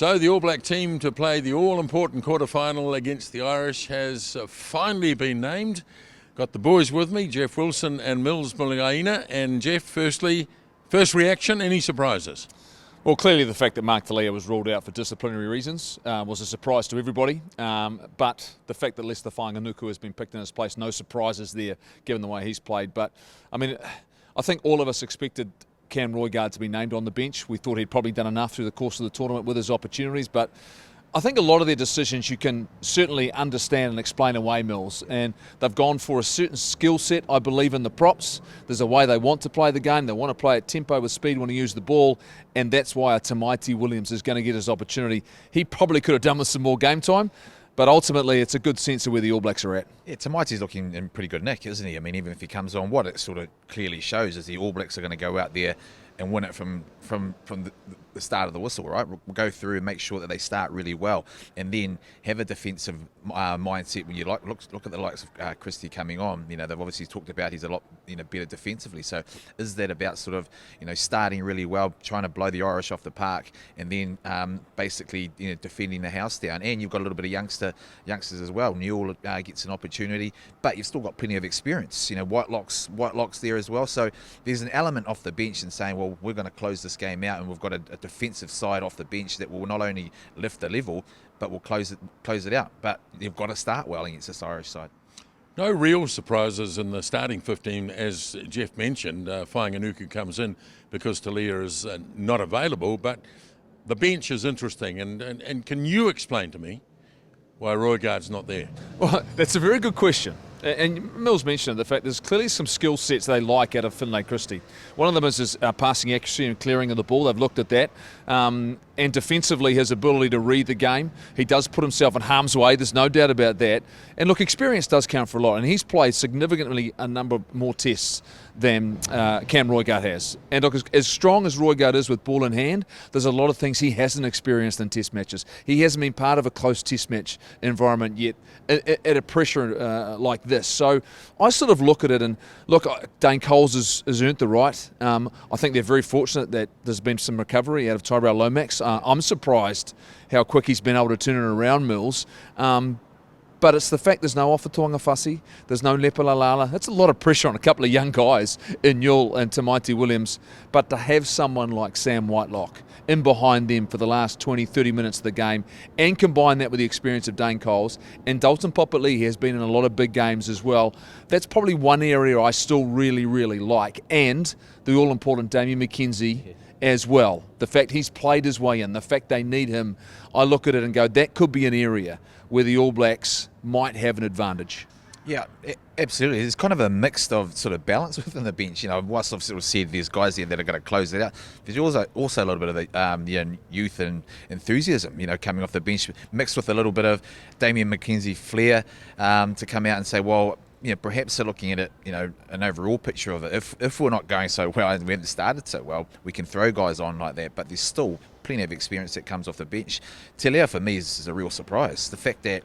So the All Black team to play the all-important quarter-final against the Irish has finally been named. Got the boys with me, Jeff Wilson and Mils Muliaina. And Jeff, first reaction, any surprises? Well, clearly the fact that Mark Talia was ruled out for disciplinary reasons was a surprise to everybody. But the fact that Leicester Fainga'anuku has been picked in his place, no surprises there given the way he's played. But, I mean, I think all of us expected Cam Roigard to be named on the bench. We thought he'd probably done enough through the course of the tournament with his opportunities, but I think a lot of their decisions you can certainly understand and explain away, Mils, and they've gone for a certain skill set, I believe, in the props. There's a way they want to play the game. They want to play at tempo with speed when they use the ball, and that's why Tamaiti Williams is going to get his opportunity. He probably could have done with some more game time, but ultimately it's a good sense of where the All Blacks are at. Yeah, Tamaiti's looking in pretty good nick, isn't he? I mean, even if he comes on, what it sort of clearly shows is the All Blacks are going to go out there and win it from the start of the whistle, right? We'll go through and make sure that they start really well, and then have a defensive mindset. When you look at the likes of Christie coming on, they've obviously talked about he's a lot better defensively. So is that about sort of starting really well, trying to blow the Irish off the park, and then basically defending the house down? And you've got a little bit of youngsters as well. Newell gets an opportunity, but you've still got plenty of experience. Whitelock's there as well. So there's an element off the bench and saying, well, we're going to close this game out, and we've got a defensive side off the bench that will not only lift the level, but will close it out. But you've got to start well against this Irish side. No real surprises in the starting 15, as Jeff mentioned. Fainga'anuku comes in because Talia is not available, but the bench is interesting. And can you explain to me why Roigard's not there? Well, that's a very good question. And Mils mentioned the fact there's clearly some skill sets they like out of Finlay Christie. One of them is his passing accuracy and clearing of the ball. They've looked at that. And defensively, his ability to read the game. He does put himself in harm's way. There's no doubt about that. And look, experience does count for a lot. And he's played significantly a number more tests than Cam Roigard has. And look, as strong as Roigard is with ball in hand, there's a lot of things he hasn't experienced in test matches. He hasn't been part of a close test match environment yet at a pressure like this. So I sort of look at it and look, Dane Coles has earned the right. I think they're very fortunate that there's been some recovery out of Tyrell Lomax. I'm surprised how quick he's been able to turn it around, Mils. But it's the fact there's no Offatonga Fussy, there's no Lepalalala. That's a lot of pressure on a couple of young guys in Newell and Tamaiti Williams. But to have someone like Sam Whitelock in behind them for the last 20, 30 minutes of the game, and combine that with the experience of Dane Coles, and Dalton Popali'i has been in a lot of big games as well, that's probably one area I still really, really like. And the all-important Damien McKenzie as well. The fact he's played his way in, the fact they need him, I look at it and go, that could be an area where the All Blacks might have an advantage. Yeah, absolutely. There's kind of a mix of sort of balance within the bench. Whilst I've sort of said there's guys there that are going to close it out, there's also a little bit of the youth and enthusiasm, coming off the bench, mixed with a little bit of Damien McKenzie flair to come out and say, well, perhaps they're looking at it, an overall picture of it. If we're not going so well and we haven't started so well, we can throw guys on like that, but there's still plenty of experience that comes off the bench. Talia, for me, is a real surprise. The fact that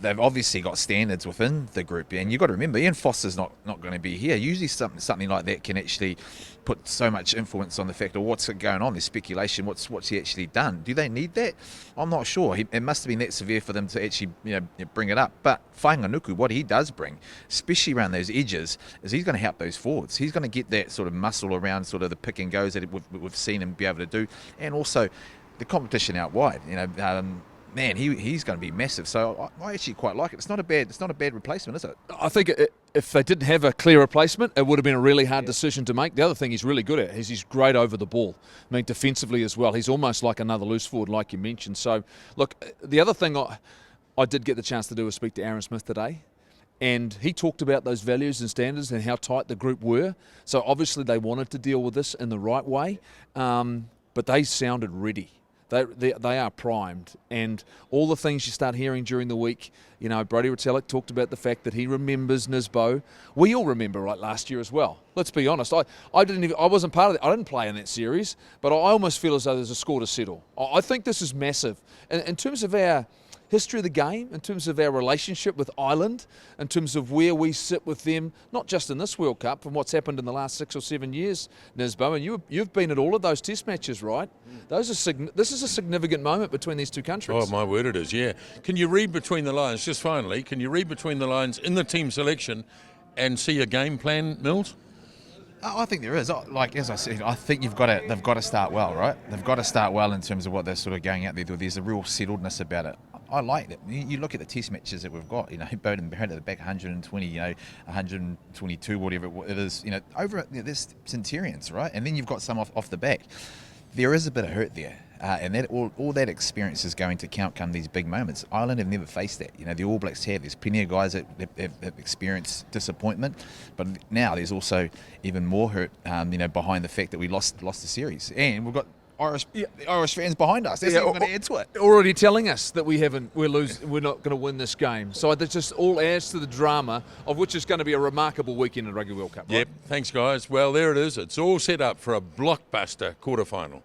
they've obviously got standards within the group, and you've got to remember, Ian Foster's not going to be here. Usually something like that can actually put so much influence on the fact of what's going on. There's speculation, what's he actually done? Do they need that? I'm not sure. It must have been that severe for them to actually bring it up. But Fainga'anuku, what he does bring, especially around those edges, is he's going to help those forwards. He's going to get that sort of muscle around sort of the pick and goes that we've seen him be able to do, and also the competition out wide. Man, he's going to be massive. So I actually quite like it. It's not a bad replacement, is it? I think if they didn't have a clear replacement, it would have been a really hard decision to make. The other thing he's really good at is he's great over the ball. I mean, defensively as well. He's almost like another loose forward, like you mentioned. So, look, the other thing I did get the chance to do was speak to Aaron Smith today. And he talked about those values and standards and how tight the group were. So obviously they wanted to deal with this in the right way, but they sounded ready. They are primed, and all the things you start hearing during the week, Brodie Retallick talked about the fact that he remembers Nisbo. We all remember, right, last year as well. Let's be honest. I wasn't part of it. I didn't play in that series, but I almost feel as though there's a score to settle. I think this is massive. In terms of our history of the game, in terms of our relationship with Ireland, in terms of where we sit with them, not just in this World Cup, from what's happened in the last 6 or 7 years, Nisbo, and you've been at all of those test matches, right? This is a significant moment between these two countries. Oh, my word, it is, yeah. Can you read between the lines, just finally, can you read between the lines in the team selection and see a game plan, Mils? I think there is. Like, as I said, I think they've got to start well, right? They've got to start well in terms of what they're sort of going out there with. There's a real settledness about it. I like that. You look at the test matches that we've got, Bowden Barrett at the back, 120, 122, whatever it is, over there's Centurions, right? And then you've got some off the back. There is a bit of hurt there. And that all that experience is going to count come these big moments. Ireland have never faced that. The All Blacks have. There's plenty of guys that have experienced disappointment, but now there's also even more hurt, behind the fact that we lost the series, and we've got Irish fans behind us. That's going to add to it. Already telling us that we're not going to win this game. So that just all adds to the drama of which is going to be a remarkable weekend in Rugby World Cup. Right? Yep. Thanks, guys. Well, there it is. It's all set up for a blockbuster quarter-final.